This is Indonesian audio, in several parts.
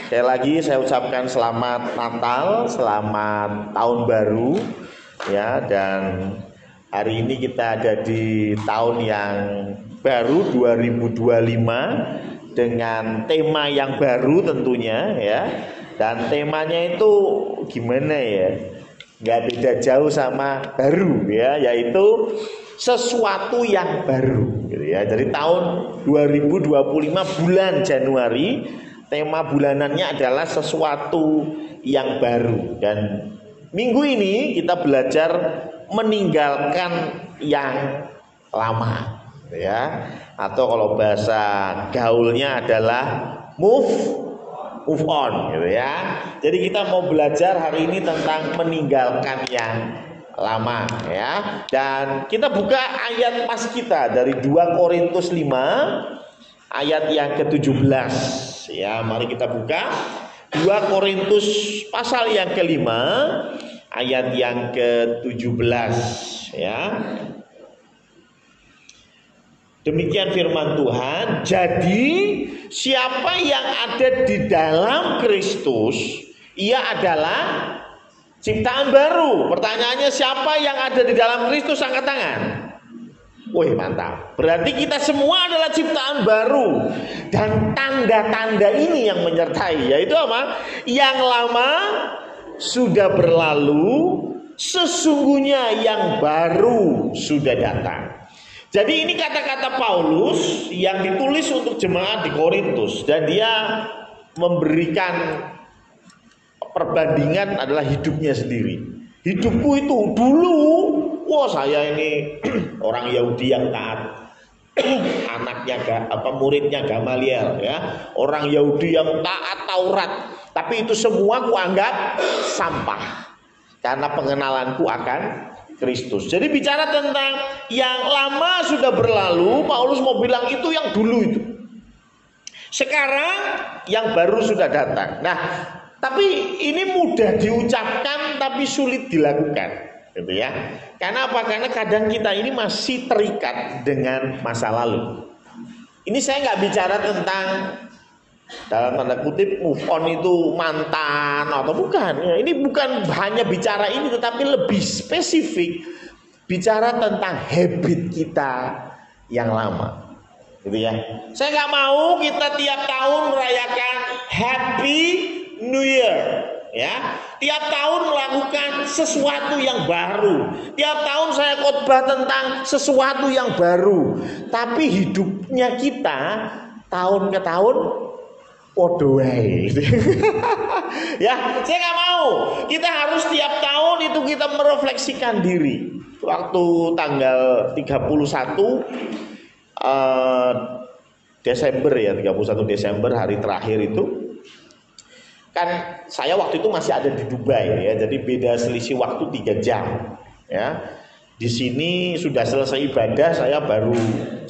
Sekali lagi saya ucapkan selamat Natal, selamat Tahun Baru ya, dan hari ini kita ada di tahun yang baru 2025 dengan tema yang baru tentunya ya. Dan temanya itu gimana ya? Nggak beda jauh sama baru ya, yaitu sesuatu yang baru gitu ya. Jadi tahun 2025 bulan Januari, tema bulanannya adalah sesuatu yang baru. Dan minggu ini kita belajar meninggalkan yang lama ya, atau kalau bahasa gaulnya adalah move on gitu ya. Jadi kita mau belajar hari ini tentang meninggalkan yang lama ya. Dan kita buka ayat pas kita dari 2 Korintus 5 ayat yang ke-17 ya. Mari kita buka 2 Korintus pasal yang ke-5 ayat yang ke-17 ya. Demikian firman Tuhan. Jadi siapa yang ada di dalam Kristus, ia adalah ciptaan baru. Pertanyaannya, siapa yang ada di dalam Kristus? Angkat tangan. Wih, mantap. Berarti kita semua adalah ciptaan baru. Dan tanda-tanda ini yang menyertai, yaitu apa? Yang lama sudah berlalu, sesungguhnya yang baru sudah datang. Jadi ini kata-kata Paulus yang ditulis untuk jemaat di Korintus, dan dia memberikan perbandingan adalah hidupnya sendiri. Hidupku itu dulu, wah saya ini orang Yahudi yang taat, muridnya Gamaliel ya, orang Yahudi yang taat Taurat, tapi itu semua kuanggap sampah karena pengenalanku akan Kristus. Jadi bicara tentang yang lama sudah berlalu, Paulus mau bilang itu yang dulu itu. Sekarang yang baru sudah datang. Nah, tapi ini mudah diucapkan tapi sulit dilakukan, gitu ya. Karena apa? Karena kadang kita ini masih terikat dengan masa lalu. Ini saya nggak bicara tentang dalam tanda kutip move on itu mantan atau bukan ya, ini bukan hanya bicara ini, tetapi lebih spesifik bicara tentang habit kita yang lama gitu ya. Saya nggak mau kita tiap tahun merayakan Happy New Year ya, tiap tahun melakukan sesuatu yang baru, tiap tahun saya khotbah tentang sesuatu yang baru, tapi hidupnya kita tahun ke tahun ya, saya nggak mau. Kita harus tiap tahun itu kita merefleksikan diri. Waktu tanggal 31 Desember ya, 31 Desember hari terakhir itu, kan saya waktu itu masih ada di Dubai ya, jadi beda selisih waktu 3 jam ya. Di sini sudah selesai ibadah, saya baru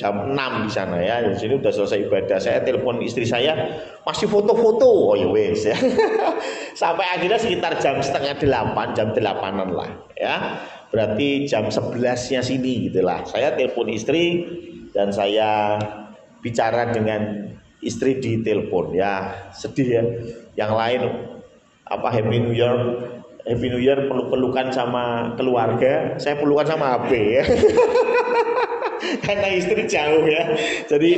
jam 6 di sana ya. Di sini sudah selesai ibadah, saya telepon istri saya, masih foto-foto. Oh ya wes ya. Sampai akhirnya sekitar jam setengah 8, jam 8-an lah ya. Berarti jam 11-nya sini gitulah. Saya telepon istri dan saya bicara dengan istri di telepon ya. Sedih ya. Yang lain apa Happy New Year peluk-pelukan sama keluarga, saya pelukan sama HP ya. Karena istri jauh ya. Jadi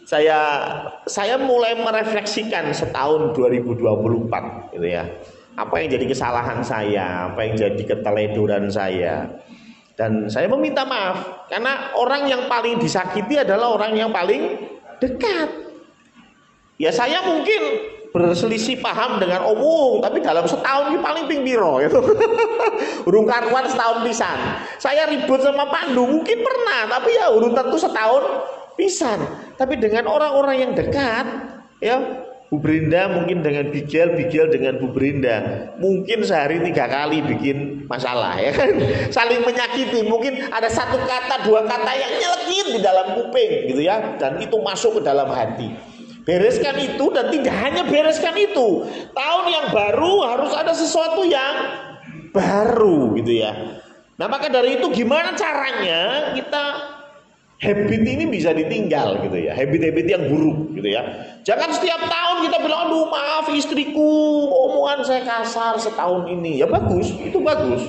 saya mulai merefleksikan setahun 2024 gitu ya. Apa yang jadi kesalahan saya, apa yang jadi keteledoran saya. Dan saya meminta maaf karena orang yang paling disakiti adalah orang yang paling dekat. Ya saya mungkin berselisih paham dengan omong, tapi dalam setahun ini paling ping piro gitu. Urung karuan setahun pisan. Saya ribut sama Pandu mungkin pernah, tapi ya urung tentu setahun pisan. Tapi dengan orang-orang yang dekat ya, Bu Brinda mungkin dengan Bigel dengan Bu Brinda mungkin sehari 3 kali bikin masalah ya kan. Saling menyakiti, mungkin ada 1 kata 2 kata yang nyelekit di dalam kuping gitu ya, dan itu masuk ke dalam hati. Bereskan itu, dan tidak hanya bereskan itu, tahun yang baru harus ada sesuatu yang baru gitu ya. Nah maka dari itu gimana caranya kita habit ini bisa ditinggal gitu ya, habit-habit yang buruk gitu ya. Jangan setiap tahun kita bilang, aduh maaf istriku, omongan saya kasar setahun ini. Ya bagus, itu bagus.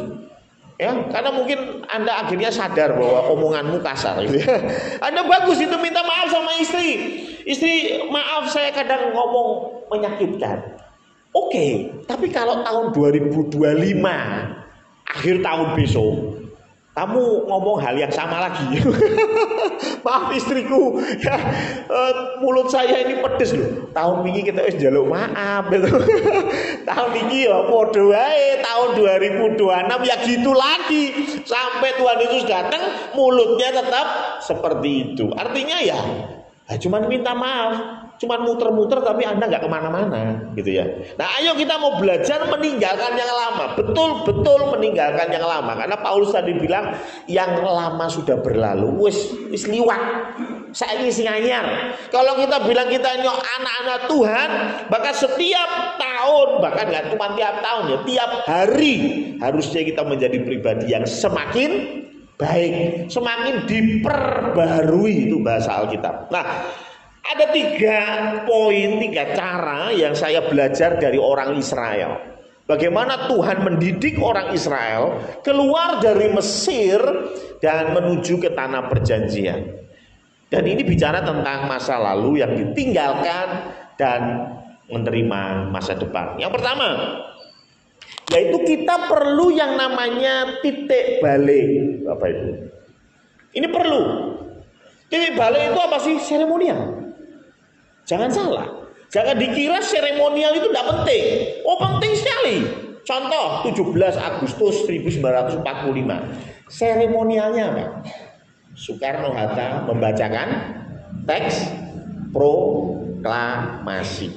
Ya, karena mungkin Anda akhirnya sadar bahwa omonganmu kasar gitu ya. Anda bagus itu minta maaf sama istri. Istri, maaf saya kadang ngomong menyakitkan. Oke, tapi kalau tahun 2025 akhir tahun besok kamu ngomong hal yang sama lagi. Maaf istriku, ya, mulut saya ini pedes loh. Tahun ini kita jaluk maaf gitu. Tahun ini ya podo wae, tahun 2026 ya gitu lagi. Sampai Tuhan Yesus datang, mulutnya tetap seperti itu. Artinya ya cuman minta maaf. Cuman muter-muter tapi Anda nggak kemana-mana gitu ya. Nah ayo kita mau belajar meninggalkan yang lama. Betul-betul meninggalkan yang lama. Karena Paulus tadi bilang yang lama sudah berlalu. Wis liwat. Saya ini sing anyar. Kalau kita bilang kita ini anak-anak Tuhan, maka setiap tahun, bahkan nggak cuma tiap tahun ya, tiap hari harusnya kita menjadi pribadi yang semakin baik, semakin diperbarui, itu bahasa Alkitab. Nah, ada 3 poin, 3 cara yang saya belajar dari orang Israel. Bagaimana Tuhan mendidik orang Israel keluar dari Mesir dan menuju ke tanah perjanjian. Dan ini bicara tentang masa lalu yang ditinggalkan dan menerima masa depan. Yang pertama, yaitu kita perlu yang namanya titik balik. Apa itu? Ini perlu. Titik balik itu apa sih? Seremonial. Jangan salah, jangan dikira seremonial itu tidak penting. Oh penting sekali. Contoh 17 Agustus 1945. Seremonialnya apa? Soekarno-Hatta membacakan teks proklamasi.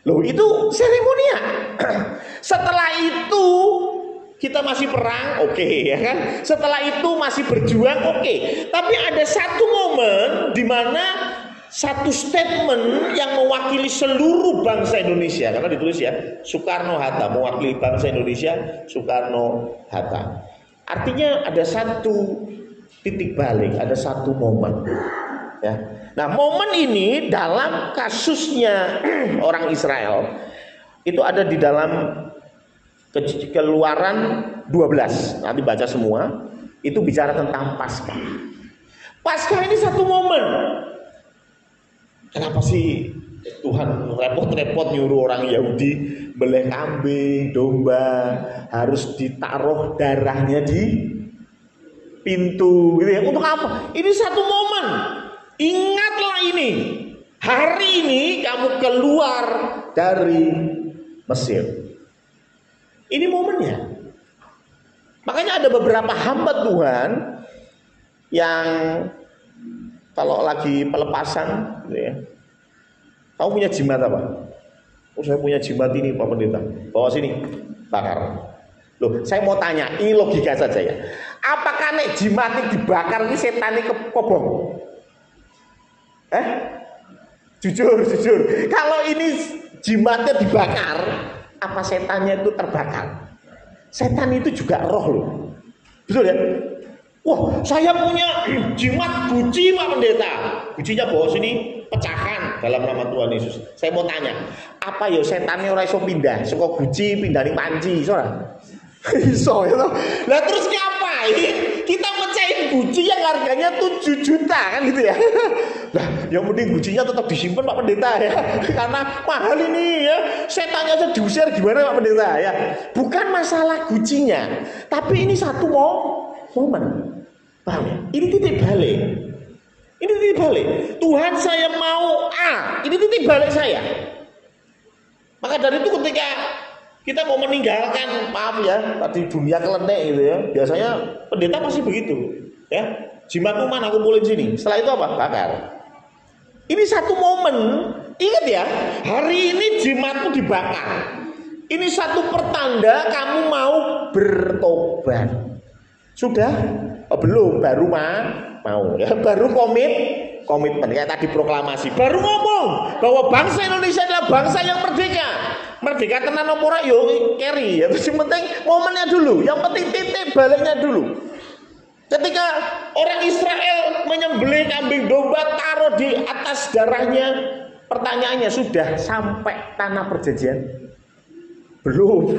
Loh itu seremonial. Setelah itu kita masih perang, oke, ya kan? Setelah itu masih berjuang, oke. Tapi ada satu momen di mana satu statement yang mewakili seluruh bangsa Indonesia, karena ditulis ya Soekarno-Hatta, mewakili bangsa Indonesia Soekarno-Hatta. Artinya ada satu titik balik, ada satu momen ya. Nah momen ini dalam kasusnya orang Israel itu ada di dalam Keluaran 12, nanti baca semua. Itu bicara tentang Paskah. Paskah ini satu momen. Kenapa sih Tuhan repot-repot nyuruh orang Yahudi beli kambing, domba, harus ditaruh darahnya di pintu gitu ya. Untuk apa? Ini satu momen. Ingatlah ini. Hari ini kamu keluar dari Mesir. Ini momennya. Makanya ada beberapa hamba Tuhan yang kalau lagi pelepasan gitu ya. Kamu punya jimat apa? Oh saya punya jimat ini Pak Pendeta. Bawa sini, bakar. Loh, saya mau tanya, ini logika saja ya. Apakah nek jimat ini dibakar ini setan ini kebong? Jujur. Kalau ini jimatnya dibakar, apa setannya itu terbakar? Setan itu juga roh loh. Betul ya? Wah, saya punya jimat guci Pak Pendeta. Gucinya bawa sini, pecahkan dalam nama Tuhan Yesus. Saya mau tanya, apa ya setannya ora iso pindah? Saka guci pindah ning panci, iso ora? Iso ya toh. Lah terus ngapain kita mecahin guci yang harganya 7 juta kan gitu ya. Lah yang penting gucinya tetap disimpan Pak Pendeta ya. Karena mahal ini ya. Setannya aja diusir gimana Pak Pendeta ya. Bukan masalah gucinya, tapi ini satu momen. Paham ya? Ini titik balik. Ini titik balik. Tuhan saya mau A, ini titik balik saya. Maka dari itu ketika kita mau meninggalkan, maaf ya, tadi dunia kelenek gitu ya. Biasanya pendeta pasti begitu, ya. Jimatmu mana kumpulin sini. Setelah itu apa? Bakar. Ini satu momen. Ingat ya, hari ini jimatmu dibakar. Ini satu pertanda kamu mau bertobat. Sudah? Oh, belum, baru mau ya, baru komitmen kayak tadi proklamasi, baru ngomong bahwa bangsa Indonesia adalah bangsa yang merdeka tenan opo ora yo keri ya. Terus yang penting momennya dulu, yang penting titik baliknya dulu. Ketika orang Israel menyembelih kambing domba, taruh di atas darahnya. Pertanyaannya, sudah sampai tanah perjanjian? Belum,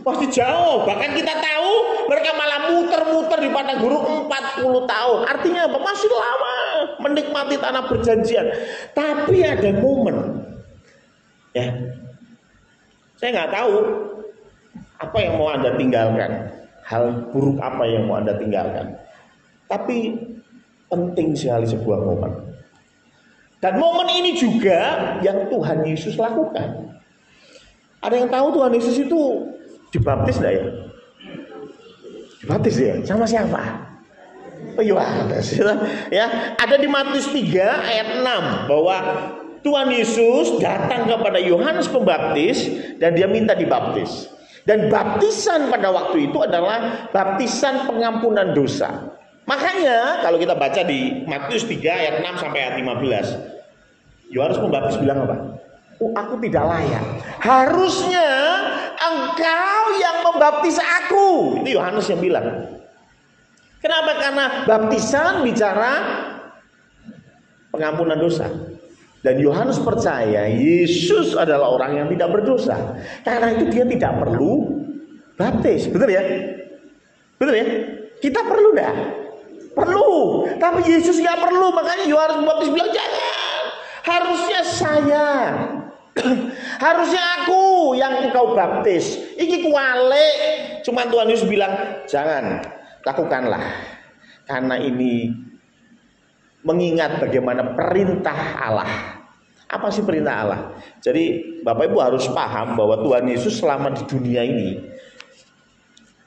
masih jauh. Bahkan kita tahu mereka malah muter-muter di padang gurun 40 tahun. Artinya apa? Masih lama menikmati tanah perjanjian. Tapi ada momen, ya, saya nggak tahu apa yang mau Anda tinggalkan, hal buruk apa yang mau Anda tinggalkan. Tapi penting sekali sebuah momen. Dan momen ini juga yang Tuhan Yesus lakukan. Ada yang tahu Tuhan Yesus itu dibaptis enggak ya? Dibaptis ya? Sama siapa? Oh, Yohanes. Ya, ada di Matius 3 ayat 6 bahwa Tuhan Yesus datang kepada Yohanes Pembaptis dan dia minta dibaptis. Dan baptisan pada waktu itu adalah baptisan pengampunan dosa. Makanya kalau kita baca di Matius 3 ayat 6 sampai ayat 15, Yohanes Pembaptis bilang apa? Oh, aku tidak layak. Harusnya engkau yang membaptis aku. Itu Yohanes yang bilang. Kenapa? Karena baptisan bicara pengampunan dosa. Dan Yohanes percaya Yesus adalah orang yang tidak berdosa. Karena itu dia tidak perlu baptis. Betul ya? Betul ya? Kita perlu enggak? Perlu. Tapi Yesus nggak perlu. Makanya Yohanes Pembaptis bilang jangan. Harusnya saya. Harusnya aku yang engkau baptis. Iki kuale. Cuma Tuhan Yesus bilang jangan, lakukanlah. Karena ini mengingat bagaimana perintah Allah. Apa sih perintah Allah? Jadi Bapak Ibu harus paham bahwa Tuhan Yesus selama di dunia ini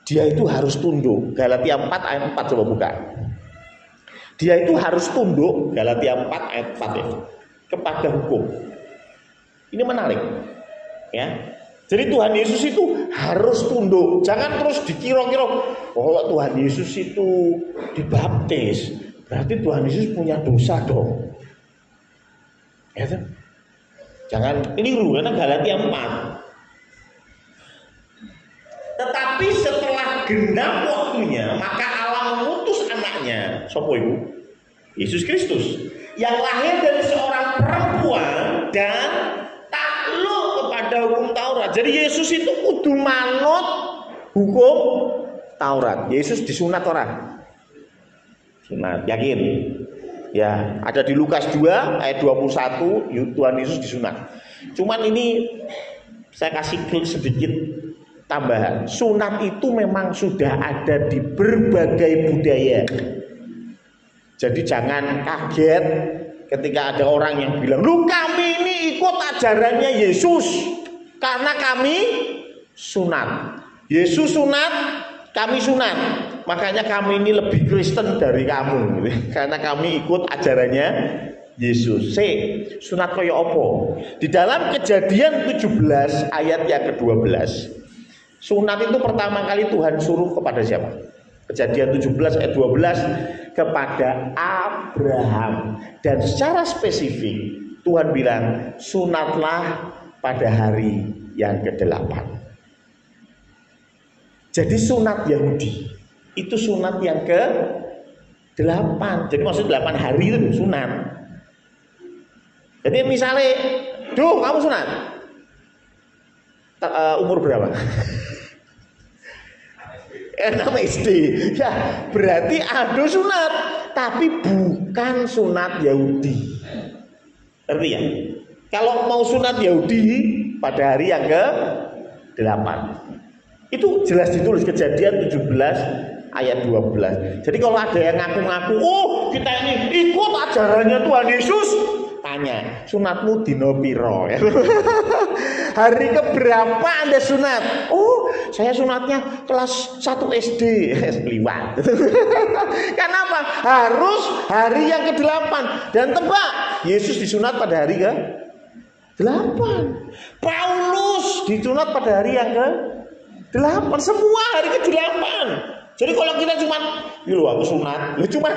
dia itu harus tunduk. Galatia 4 ayat 4 coba buka. Dia itu harus tunduk, Galatia 4 ayat 4 ya, kepada hukum. Ini menarik, ya. Jadi Tuhan Yesus itu harus tunduk. Jangan terus dikira-kira, oh Tuhan Yesus itu dibaptis, berarti Tuhan Yesus punya dosa dong. Ya kan? Jangan keliru karena Galatia 4. Tetapi setelah genap waktunya, maka Allah mengutus anaknya, sapa iku? Yesus Kristus, yang lahir dari seorang perempuan dan takluk kepada hukum Taurat. Jadi Yesus itu kudu manut hukum Taurat. Yesus disunat orang. Sunat, yakin? Ya, ada di Lukas 2 ayat 21, Tuhan Yesus disunat. Cuman ini saya kasih klik sedikit tambahan. Sunat itu memang sudah ada di berbagai budaya. Jadi jangan kaget ketika ada orang yang bilang, "Lu kami ini ikut ajarannya Yesus karena kami sunat. Yesus sunat, kami sunat. Makanya kami ini lebih Kristen dari kamu karena kami ikut ajarannya Yesus." Sunat kaya apa? Di dalam Kejadian 17 ayat yang ke-12, sunat itu pertama kali Tuhan suruh kepada siapa? Kejadian 17 ayat 12, kepada Abraham. Dan secara spesifik Tuhan bilang sunatlah pada hari yang ke-8. Jadi sunat Yahudi itu sunat yang ke-8. Jadi maksud 8 hari itu sunat. Jadi misalnya, "Duh, kamu sunat." Umur berapa? 6 SD. Ya, berarti ada sunat, tapi bukan sunat Yahudi. Ngerti ya? Kalau mau sunat Yahudi pada hari yang ke-8. Itu jelas ditulis Kejadian 17 ayat 12. Jadi kalau ada yang ngaku-ngaku, "Oh, kita ini ikut ajarannya Tuhan Yesus," tanya, sunatmu dino piro? Hari keberapa Anda sunat? "Oh, saya sunatnya kelas 1 SD." Liwat. Kenapa? Harus hari yang ke-8. Dan tebak, Yesus disunat pada hari ke-8. Paulus disunat pada hari yang ke-8. Semua hari ke-8. Jadi kalau kita cuma, "Iya loh aku sunat," lu cuma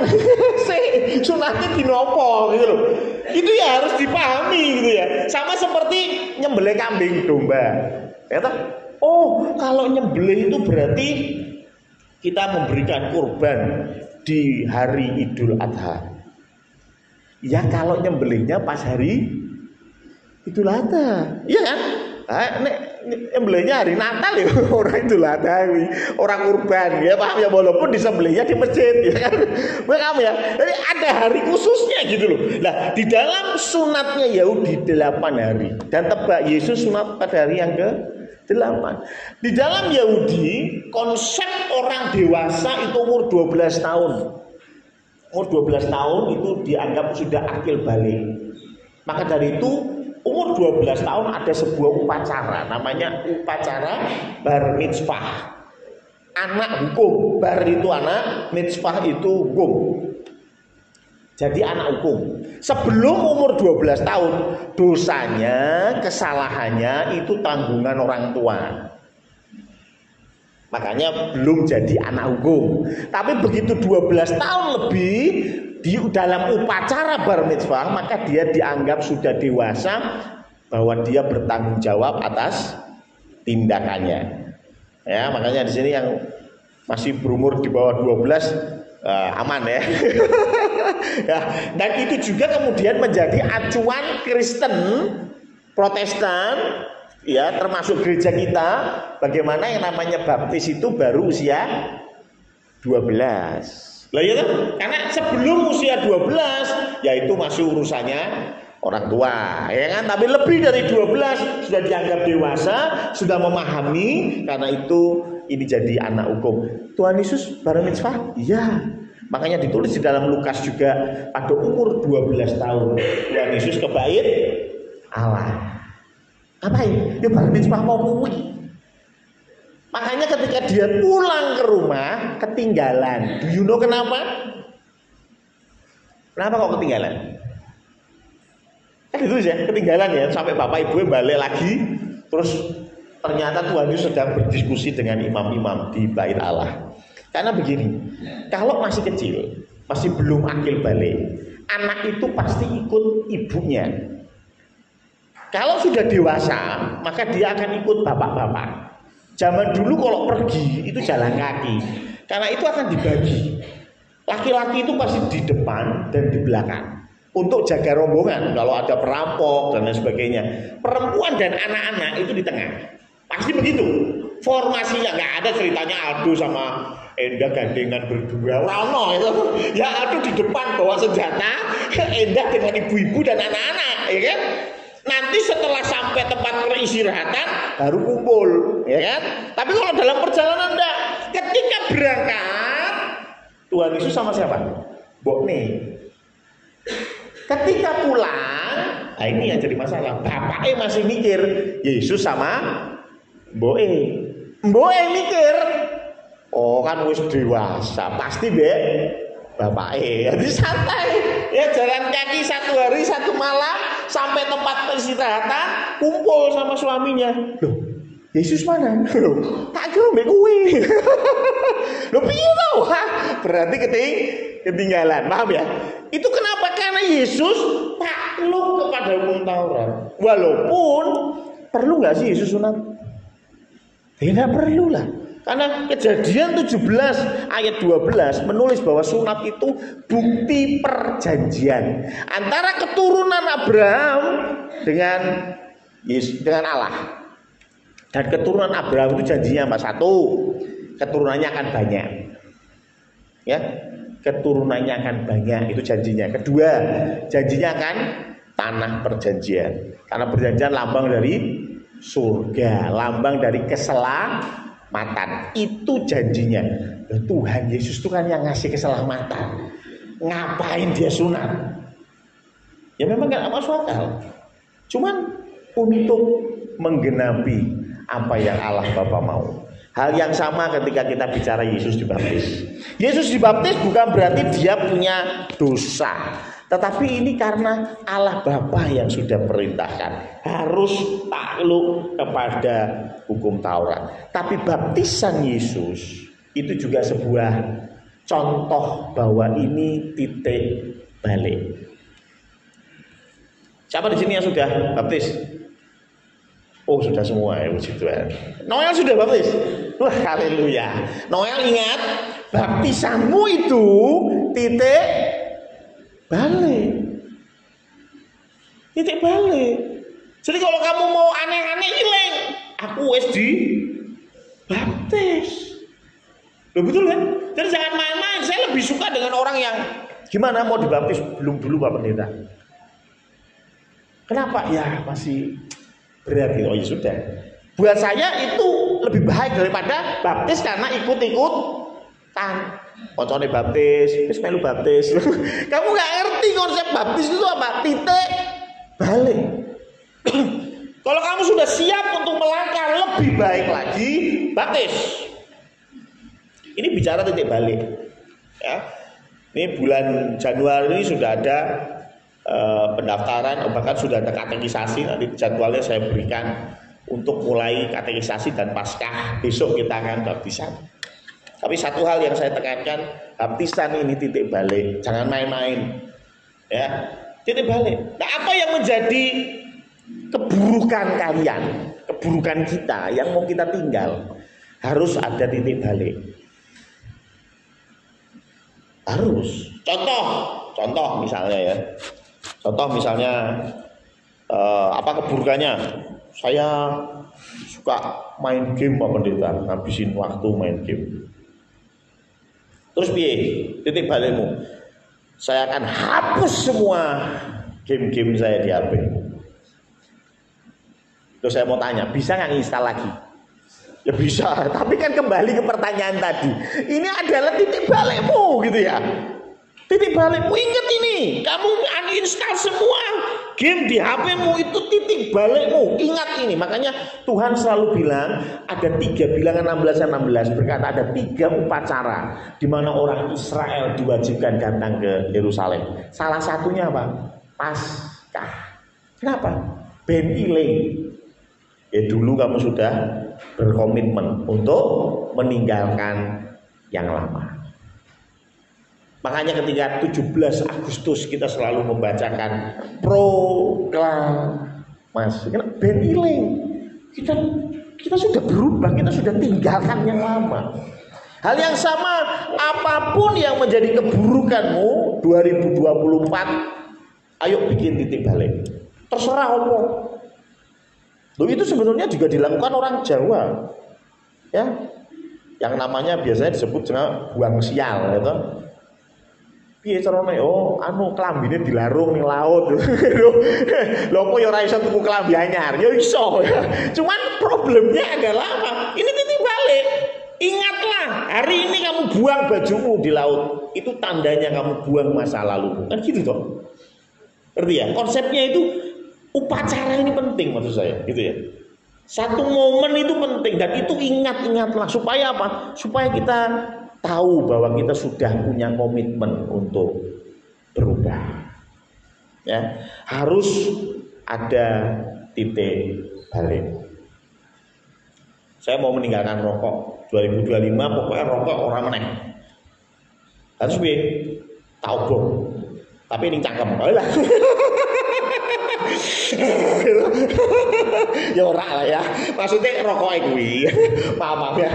sunatnya dinopo gitu loh. Itu ya harus dipahami gitu ya. Sama seperti nyembelih kambing domba. Ya toh? Oh, kalau nyembelih itu berarti kita memberikan kurban di hari Idul Adha? Ya kalau nyembelihnya pas hari Idul Adha, iya kan? Nek nyembelihnya hari Natal ya orang Idul Adha, orang kurban, ya paham ya, walaupun disembelihnya di masjid, ya kan? Paham ya? Jadi ada hari khususnya gitu loh. Nah di dalam sunatnya Yahudi 8 hari, dan tebak Yesus sunat pada hari yang ke-8. Di dalam Yahudi konsep orang dewasa itu umur 12 tahun. Umur 12 tahun itu dianggap sudah akil balik. Maka dari itu umur 12 tahun ada sebuah upacara, namanya upacara bar mitzvah. Anak hukum, bar itu anak, mitzvah itu hukum. Jadi anak hukum. Sebelum umur 12 tahun, dosanya, kesalahannya itu tanggungan orang tua. Makanya belum jadi anak hukum. Tapi begitu 12 tahun lebih di dalam upacara bar mitzvah, maka dia dianggap sudah dewasa, bahwa dia bertanggung jawab atas tindakannya. Ya, makanya di sini yang masih berumur di bawah 12 aman ya. Ya. Dan itu juga kemudian menjadi acuan Kristen, Protestan, ya termasuk gereja kita, bagaimana yang namanya baptis itu baru usia 12. Lah ya kan? Karena sebelum usia 12 yaitu masih urusannya orang tua, ya kan? Tapi lebih dari 12 sudah dianggap dewasa, sudah memahami, karena itu ini jadi anak hukum. Tuhan Yesus bar mitzvah? Iya. Makanya ditulis di dalam Lukas juga, pada umur 12 tahun Tuhan Yesus ke bait Allah. Ngapain? Dia bar mitzvah mau kuwi. Makanya ketika dia pulang ke rumah ketinggalan. Do you know kenapa? Kenapa kok ketinggalan? Kan ditulis ya, ketinggalan ya, sampai bapak ibu balik lagi, terus ternyata Tuhan Yesus sedang berdiskusi dengan imam-imam di bait Allah. Karena begini, kalau masih kecil, masih belum akil balik, anak itu pasti ikut ibunya. Kalau sudah dewasa, maka dia akan ikut bapak-bapak. Zaman dulu kalau pergi itu jalan kaki, karena itu akan dibagi. Laki-laki itu pasti di depan dan di belakang untuk jaga rombongan kalau ada perampok dan lain sebagainya. Perempuan dan anak-anak itu di tengah. Pasti begitu. Formasinya nggak ada ceritanya Aldo sama Endah gandengan berdua. Rano itu. Ya Aldo di depan bawa senjata, Endah dengan ibu-ibu dan anak-anak, ya kan? Nanti setelah sampai tempat peristirahatan baru kumpul, ya kan? Tapi kalau dalam perjalanan enggak. Ketika berangkat, Tuhan Yesus sama siapa? Mbokne. Ketika pulang, nah ini yang jadi masalah. Bapaknya masih mikir Yesus sama Mboe. Mboe mikir, oh kan wis dewasa, pasti bapaknya. Jadi santai, ya jalan kaki 1 hari 1 malam sampai tempat peristirahatan, kumpul sama suaminya. Loh, Yesus mana? Loh, tak kira mbek kuwi. Loh piye to? Berarti ketinggalan, paham ya? Itu kenapa? Karena Yesus takluk kepada hukum Taurat. Walaupun perlu nggak sih Yesus sunat? Tidak perlu lah. Karena Kejadian 17 ayat 12 menulis bahwa sunat itu bukti perjanjian antara keturunan Abraham dengan Allah. Dan keturunan Abraham itu janjinya apa? 1, keturunannya akan banyak. Ya, keturunannya akan banyak, itu janjinya. 2, janjinya akan tanah perjanjian. Tanah perjanjian lambang dari surga, lambang dari keselamatan. Itu janjinya. Tuhan Yesus itu kan yang ngasih keselamatan. Ngapain dia sunat? Ya memang gak masuk akal. Cuman untuk menggenapi apa yang Allah Bapa mau. Hal yang sama ketika kita bicara Yesus dibaptis. Yesus dibaptis bukan berarti dia punya dosa, tetapi ini karena Allah Bapa yang sudah perintahkan harus takluk kepada hukum Taurat. Tapi baptisan Yesus itu juga sebuah contoh bahwa ini titik balik. Siapa di sini yang sudah baptis? Oh sudah semua ya, puji Tuhan. Noel sudah baptis. Wah haleluya. Noel ingat, baptisanmu itu titik balik. Titik balik. Jadi kalau kamu mau aneh-aneh ilang, aku wis di baptis. Loh betul kan? Jadi jangan main-main. Saya lebih suka dengan orang yang gimana mau dibaptis belum dulu Pak Pendeta. Kenapa? Ya masih berat gitu. Oh ya sudah. Buat saya itu lebih baik daripada baptis karena ikut-ikutan. Koncone baptis, wis melu baptis. Kamu nggak ngerti konsep baptis itu apa? Titik balik. Kalau kamu sudah siap untuk melangkah lebih baik lagi, baptis. Ini bicara titik balik. Ya. Ini bulan Januari ini sudah ada pendaftaran, bahkan sudah ada katekisasi. Nanti jadwalnya saya berikan untuk mulai katekisasi dan paskah. Besok kita akan baptisan. Tapi satu hal yang saya tekankan, baptisan ini titik balik, jangan main-main. Ya, titik balik. Nah, apa yang menjadi keburukan kalian, keburukan kita yang mau kita tinggal, harus ada titik balik. Harus. Contoh misalnya ya. Contoh misalnya apa keburukannya? Saya suka main game Pak Pendeta, ngabisin waktu main game. Terus piye? Titik balikmu. Saya akan hapus semua game-game saya di HP. Terus saya mau tanya, bisa nggak install lagi? Ya bisa, tapi kan kembali ke pertanyaan tadi. Ini adalah titik balikmu gitu ya. Titik balikmu, ingat ini. Kamu uninstall semua game di HP-mu, itu titik balikmu. Ingat ini, makanya Tuhan selalu bilang ada 3 bilangan 16 dan 16 berkata ada 3 upacara di mana orang Israel diwajibkan datang ke Yerusalem. Salah satunya apa? Paskah. Kenapa? Ben iling. Ya dulu kamu sudah berkomitmen untuk meninggalkan yang lama. Makanya ketika 17 Agustus kita selalu membacakan proklamasi. Karena ben iling. Kita sudah berubah, kita sudah tinggalkan yang lama. Hal yang sama, apapun yang menjadi keburukanmu 2024, ayo bikin titik balik. Terserah Allah. Loh itu sebenarnya juga dilakukan orang Jawa. Ya. Yang namanya biasanya disebut dengan buang sial gitu. Piye carane? Oh, klambine dilarung ning laut. Lho kok ya ora iso tuku klambi anyar? Ya iso. Cuman problemnya adalah apa? Ini titik balik. Ingatlah, hari ini kamu buang bajumu di laut, itu tandanya kamu buang masa lalu. Kan gitu toh. Ngerti ya? Konsepnya itu upacara ini penting maksud saya, gitu ya. Satu momen itu penting dan itu ingatlah supaya apa? Supaya kita tahu bahwa kita sudah punya komitmen untuk berubah. Ya, harus ada titik balik. Saya mau meninggalkan rokok 2025, pokoknya rokok orang meneh. Harus piye? Taubung. Tapi ini cangkem. Ya ora lah ya. Maksudnya rokoknya kuwi. Maaf ya.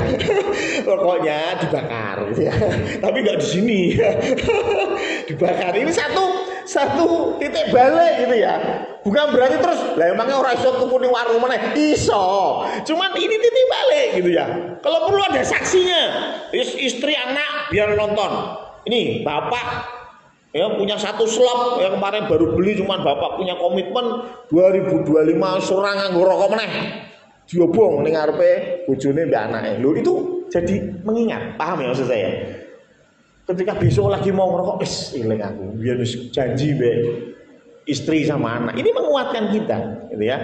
Rokoknya dibakar gitu ya. Tapi enggak di sini. Dibakar. Ini satu titik balik gitu ya. Bukan berarti terus lah emangnya ora iso tuku ning warung meneh. Iso. Cuman ini titik balik gitu ya. Kalau perlu ada saksinya. Istri anak biar nonton. Ini bapak ya punya satu slot yang kemarin baru beli, cuman bapak punya komitmen 2025 surang nganggo rokok meneh diobong ning ngarepe bojone mbek anake. Lho itu jadi mengingat, paham ya maksud saya? Ketika besok lagi mau ngerokok, eling aku biar janji mbek istri sama anak. Ini menguatkan kita, gitu ya.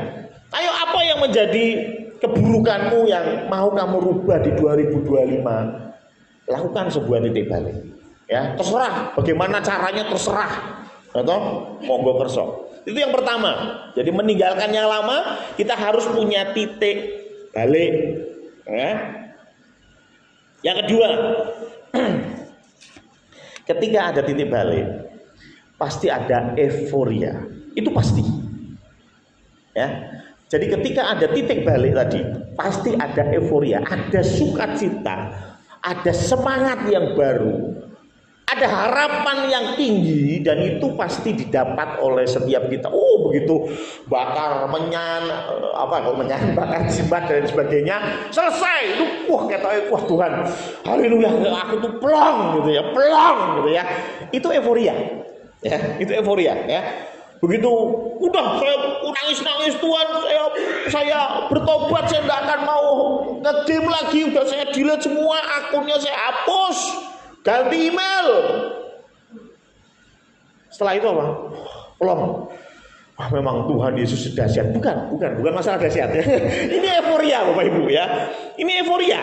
Ayo apa yang menjadi keburukanmu yang mau kamu rubah di 2025? Lakukan sebuah titik balik. Ya, terserah bagaimana caranya, terserah. Atau monggo kerso. Itu yang pertama. Jadi meninggalkan yang lama, kita harus punya titik balik. Ya. Yang kedua, ketika ada titik balik, pasti ada euforia. Itu pasti. Ya. Jadi ketika ada titik balik tadi, pasti ada euforia, ada sukacita, ada semangat yang baru, ada harapan yang tinggi, dan itu pasti didapat oleh setiap kita. Oh begitu bakar bakar jimat dan sebagainya selesai, itu wah Tuhan, haleluya, aku tuh plong gitu ya, itu euforia, ya itu euforia ya. Begitu udah saya nangis Tuhan, saya bertobat, saya tidak akan mau nge-game lagi, udah saya delete semua akunnya, saya hapus, ganti email. Setelah itu apa? Pelong. Wah, memang Tuhan Yesus dahsyat. Bukan masalah dahsyat ya. Ini euforia Bapak Ibu ya. Ini euforia.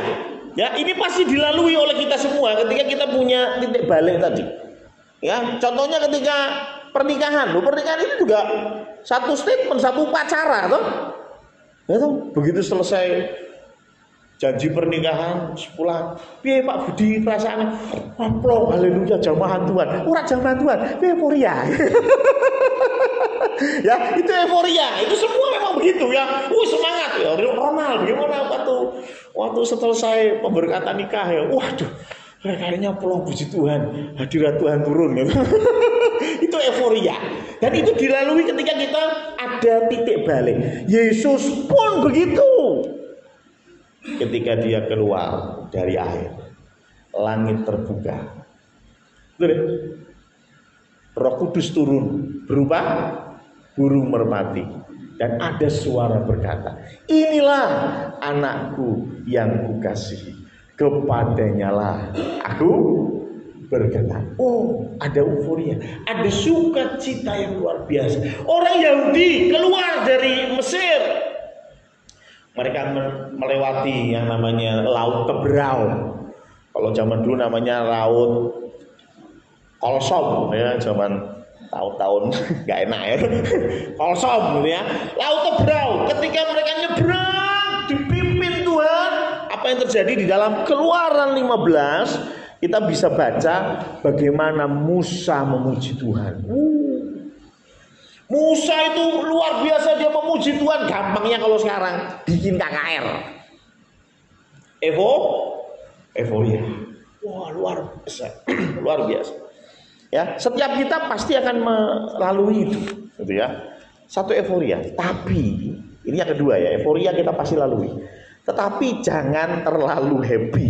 Ya, ini pasti dilalui oleh kita semua ketika kita punya titik balik tadi. Ya, contohnya ketika pernikahan. Pernikahan ini juga satu statement, satu upacara toh. Ya toh, begitu selesai janji pernikahan pulang, piye Pak Budi perasaannya? Plong, haleluya, jamahan Tuhan. Ora jamahan Tuhan, euforia. Ya, itu euforia. Itu semua memang begitu ya. Semangat ya. Ronald gimana waktu selesai pemberkatan nikah ya. Waduh, kayaknya plong, puji Tuhan, hadirat Tuhan turun ya. Itu euforia. Dan itu dilalui ketika kita ada titik balik. Yesus pun begitu. Ketika dia keluar dari air, langit terbuka, Roh Kudus turun berupa burung merpati, dan ada suara berkata, inilah anakku yang kukasihi, kepadanya lah aku berkata. Oh, ada euforia, ada sukacita yang luar biasa. Orang Yahudi keluar dari Mesir, mereka melewati yang namanya Laut Teberau. Kalau zaman dulu namanya Laut Kolsom ya, zaman tahun-tahun nggak enak ya. Kolsom gitu ya. Laut Teberau. Ketika mereka nyebrang dipimpin Tuhan, apa yang terjadi di dalam Keluaran 15, kita bisa baca bagaimana Musa memuji Tuhan. Musa itu luar biasa, dia memuji Tuhan. Gampangnya kalau sekarang bikin KKR, euforia. Wah, luar biasa. Luar biasa. Ya, setiap kita pasti akan melalui itu, gitu ya. Satu euforia. Tapi ini yang kedua ya, euforia kita pasti lalui. Tetapi jangan terlalu happy.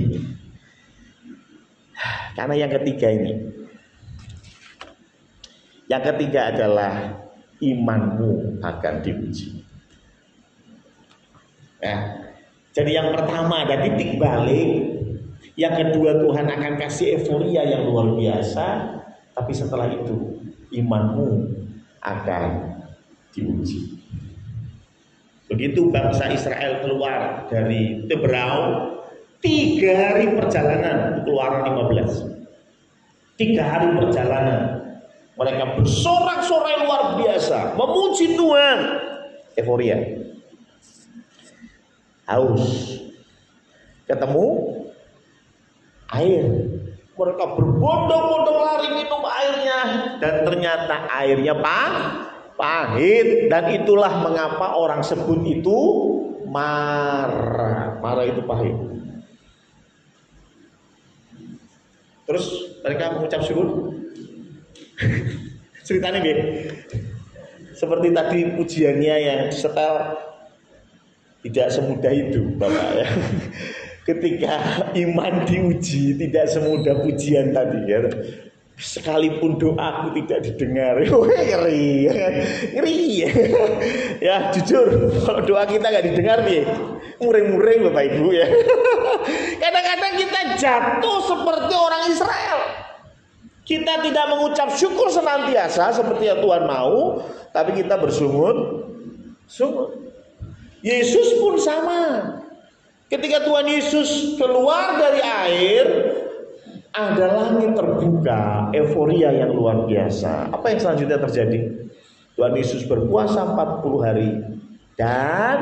Karena yang ketiga ini. Yang ketiga adalah imanmu akan diuji. Ya. Jadi yang pertama ada titik balik, yang kedua Tuhan akan kasih euforia yang luar biasa, tapi setelah itu imanmu akan diuji. Begitu bangsa Israel keluar dari Teberau, 3 hari perjalanan, Keluaran 15. 3 hari perjalanan. Mereka bersorak-sorai luar biasa, memuji Tuhan. Euforia. Haus. Ketemu air. Mereka berbondong-bondong lari minum airnya, dan ternyata airnya pahit. Dan itulah mengapa orang sebut itu marah. Marah itu pahit. Terus mereka mengucap syukur. Ceritanya gini, seperti tadi pujiannya yang setel, tidak semudah itu Bapak ya. Ketika iman diuji tidak semudah pujian tadi ya. Sekalipun doaku tidak didengar, ngeri ya. Jujur, kalau doa kita nggak didengar nih, muring-muring Bapak Ibu ya. Kadang-kadang kita jatuh seperti orang Israel. Kita tidak mengucap syukur senantiasa seperti yang Tuhan mau, tapi kita bersungut. Yesus pun sama. Ketika Tuhan Yesus keluar dari air, ada langit terbuka, euforia yang luar biasa. Apa yang selanjutnya terjadi? Tuhan Yesus berpuasa 40 hari dan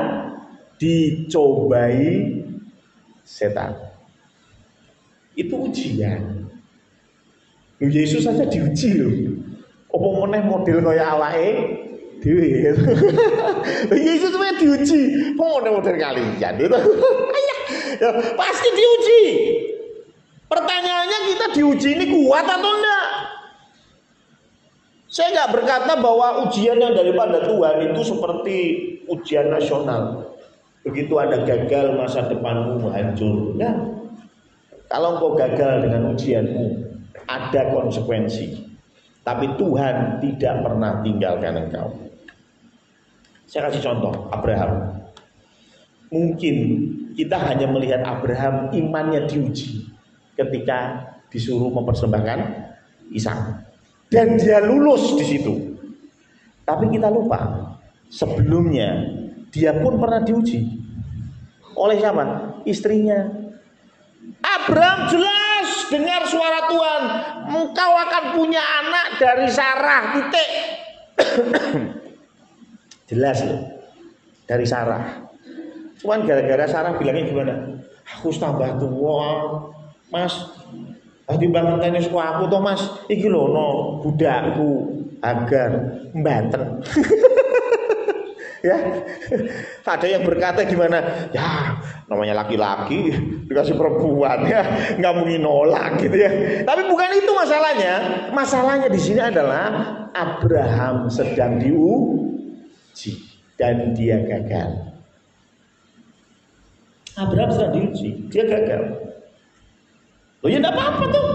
dicobai setan. Itu ujian. Yesus saja diuji loh. Apa meneh model kaya awake Dewi. Yesus sebenarnya diuji. Model kalian itu. Ya, pasti diuji. Pertanyaannya kita diuji ini kuat atau enggak? Saya nggak berkata bahwa ujian yang daripada Tuhan itu seperti ujian nasional. Begitu Anda gagal, masa depanmu hancur. Nah, kalau engkau gagal dengan ujianmu, ada konsekuensi. Tapi Tuhan tidak pernah tinggalkan engkau. Saya kasih contoh, Abraham. Mungkin kita hanya melihat Abraham imannya diuji ketika disuruh mempersembahkan Ishak. Dan dia lulus di situ. Tapi kita lupa, sebelumnya dia pun pernah diuji. Oleh siapa? Istrinya. Abraham jelas dengar suara Tuhan, engkau akan punya anak dari Sarah, titik. Jelas loh, dari Sarah. Cuman gara-gara Sarah bilangnya gimana? Aku tambah tua, Mas. Timbang ngenteni aku toh Mas, iki lho no budakku Hagar mbanten. Ya. Ada yang berkata gimana? Ya, namanya laki-laki dikasih perempuan ya, nggak mungkin nolak gitu ya. Tapi bukan itu masalahnya. Masalahnya di sini adalah Abraham sedang diuji dan dia gagal. Abraham sedang diuji, dia gagal. Loh ya enggak apa-apa tuh.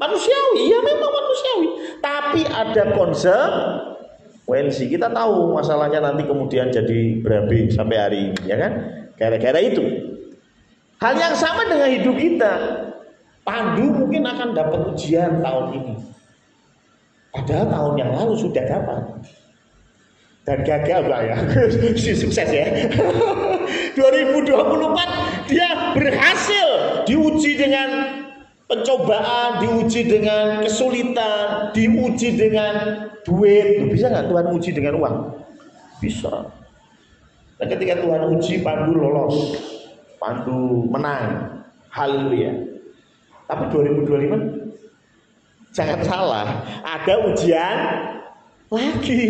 Manusiawi, ya memang manusiawi. Tapi ada konsekuensi. Kita tahu masalahnya nanti kemudian jadi berabe sampai hari ini, ya kan? Gara-gara itu. Hal yang sama dengan hidup kita. Pandu mungkin akan dapat ujian tahun ini. Padahal tahun yang lalu sudah dapat. Dan gagal Mbak ya. Sukses ya. 2024 dia berhasil diuji dengan pencobaan, diuji dengan kesulitan, diuji dengan duit. Bisa nggak Tuhan uji dengan uang? Bisa. Dan ketika Tuhan uji, Pandu lolos, Pandu menang. Haleluya. Tapi 2025 jangan salah, ada ujian lagi.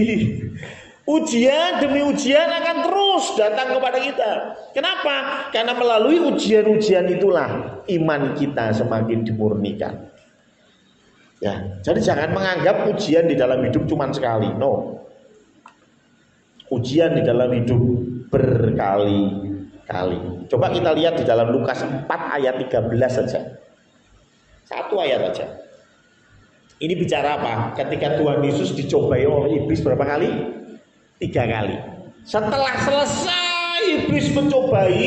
Ujian demi ujian akan terus datang kepada kita. Kenapa? Karena melalui ujian-ujian itulah iman kita semakin dimurnikan. Ya, jadi jangan menganggap ujian di dalam hidup cuma sekali. No. Ujian di dalam hidup berkali-kali. Coba kita lihat di dalam Lukas 4 ayat 13 saja. Satu ayat saja. Ini bicara apa? Ketika Tuhan Yesus dicobai oleh iblis berapa kali? 3 kali. Setelah selesai iblis mencobai,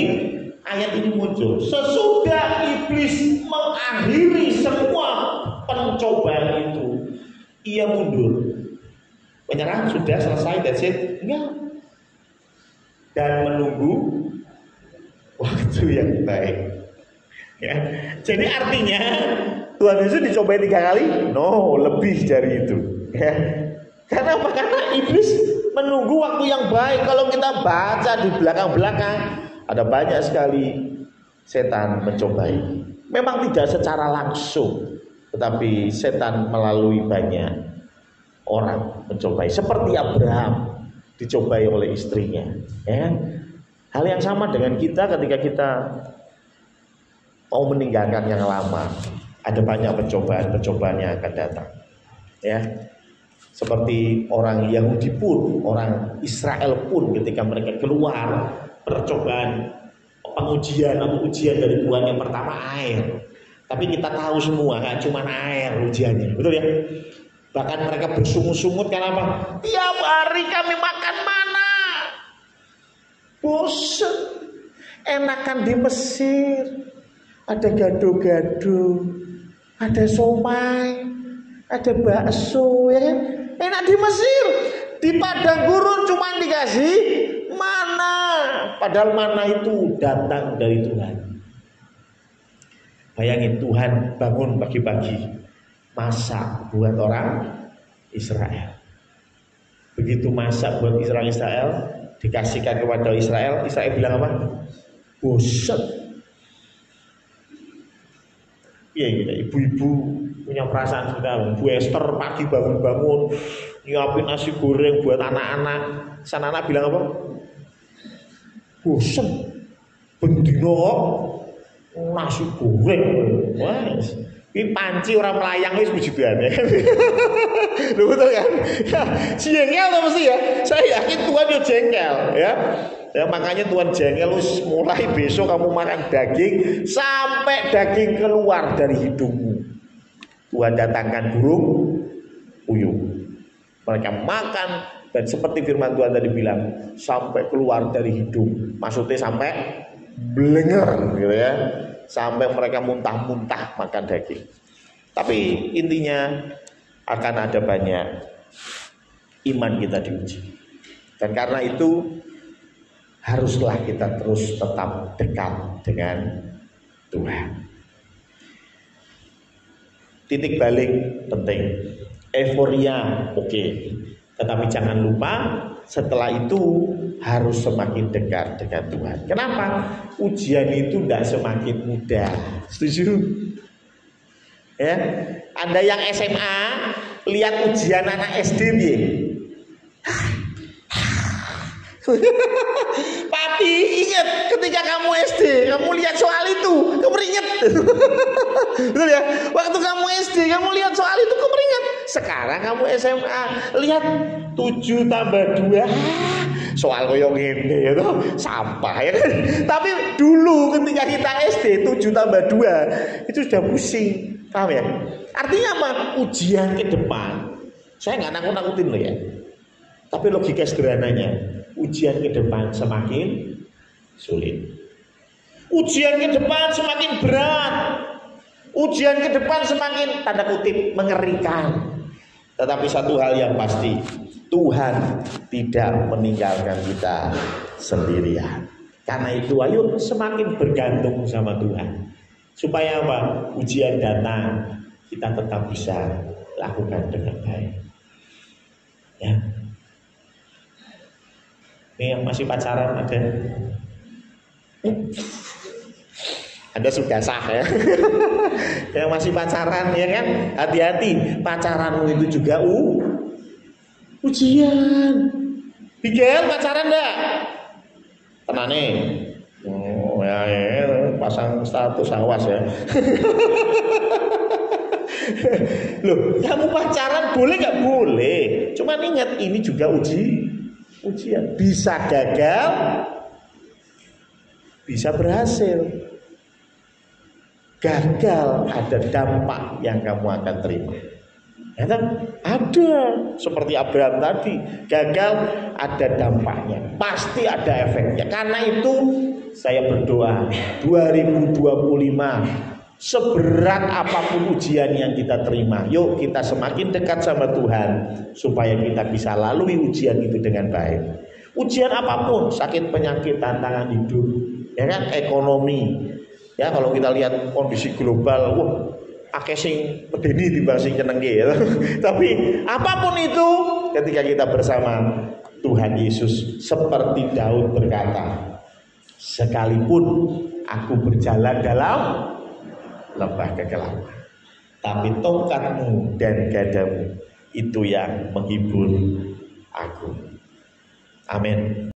ayat ini muncul. Sesudah iblis mengakhiri semua pencobaan itu, ia mundur. Menyerah, sudah selesai, that's it. Enggak. Dan menunggu waktu yang baik. Ya. Jadi artinya Tuhan Yesus dicobai 3 kali? No, lebih dari itu. Ya. Karena apa? Karena iblis menunggu waktu yang baik. Kalau kita baca di belakang-belakang, ada banyak sekali setan mencobai. Memang tidak secara langsung, tetapi setan melalui banyak orang mencobai. Seperti Abraham dicobai oleh istrinya. Ya. Hal yang sama dengan kita ketika kita mau meninggalkan yang lama. Ada banyak pencobaan yang akan datang. Ya. Seperti orang Yahudi pun, orang Israel pun ketika mereka keluar percobaan, pengujian atau ujian dari Tuhan yang pertama air. Tapi kita tahu semua gak cuma air ujiannya, betul ya? Bahkan mereka bersungut-sungut karena apa? Tiap hari kami makan mana? Bosan. Enakan di Mesir, ada gado-gado, ada somai, ada bakso, ya kan? Enak di Mesir, di padang gurun cuma dikasih mana, padahal mana itu datang dari Tuhan. Bayangin Tuhan bangun pagi-pagi masak buat orang Israel. Begitu masak buat Israel, dikasihkan kepada Israel bilang apa? Bosan. Iya gitu, ibu-ibu punya perasaan sekali. Bu Esther pagi bangun-bangun nyiapin nasi goreng buat anak-anak. Sana anak bilang apa? Bosen, bendino nasi goreng. Wah, ini panci orang melayang wis puji-pujiane. Lho betul kan? Jengkel tuh mesti ya. Saya yakin Tuhan yo jengkel ya. Ya makanya Tuhan jengkel wis mulai besok kamu makan daging sampai daging keluar dari hidungmu. Tuhan datangkan burung puyuh. Mereka makan dan seperti firman Tuhan tadi bilang sampai keluar dari hidung. Maksudnya sampai blenger gitu ya. Sampai mereka muntah-muntah makan daging. Tapi intinya akan ada banyak iman kita diuji. Dan karena itu haruslah kita terus tetap dekat dengan Tuhan. Titik balik penting. Euforia oke. Tetapi jangan lupa setelah itu harus semakin dekat dengan Tuhan. Kenapa? Ujian itu tidak semakin mudah. Setuju? Ya, Anda yang SMA lihat ujian anak SD nih. Papi ingat ketika kamu SD, kamu lihat soal itu, kamu ingat. Betul ya? Waktu kamu SD, kamu lihat soal itu, kamu ingat. Sekarang kamu SMA, lihat 7 tambah 2 soal koyong ini itu sampah ya kan? Tapi dulu ketika kita SD 7 tambah 2 itu sudah pusing, paham ya? Artinya apa? Ujian ke depan. Saya nggak nakut-nakutin loh ya. Tapi logika sederhananya, ujian ke depan semakin sulit. Ujian ke depan semakin berat. Ujian ke depan semakin tanda kutip mengerikan. Tetapi satu hal yang pasti, Tuhan tidak meninggalkan kita sendirian. Karena itu ayo semakin bergantung sama Tuhan. Supaya apa? Ujian datang, kita tetap bisa lakukan dengan baik. Ya. Ini yang masih pacaran ada? Anda sudah sah ya. Yang masih pacaran ya kan? Hati-hati, pacaranmu itu juga ujian. Bigel pacaran enggak? Tenane. Oh ya, pasang status awas ya. Loh, kamu pacaran boleh nggak? Boleh. Cuman ingat ini juga ujian. Bisa gagal, bisa berhasil. Gagal ada dampak yang kamu akan terima. Ya kan? Ada seperti Abraham tadi, gagal ada dampaknya, pasti ada efeknya. Karena itu saya berdoa 2025 seberat apapun ujian yang kita terima, yuk kita semakin dekat sama Tuhan supaya kita bisa lalui ujian itu dengan baik. Ujian apapun, sakit, penyakit, tantangan hidup, ya kan, ekonomi. Ya kalau kita lihat kondisi global, wah akeh sing medeni timbang sing nyenengke ya. Tapi apapun itu ketika kita bersama Tuhan Yesus seperti Daud berkata, sekalipun aku berjalan dalam lembah kegelapan, tapi tongkatmu dan gadamu itu yang menghibur aku. Amin.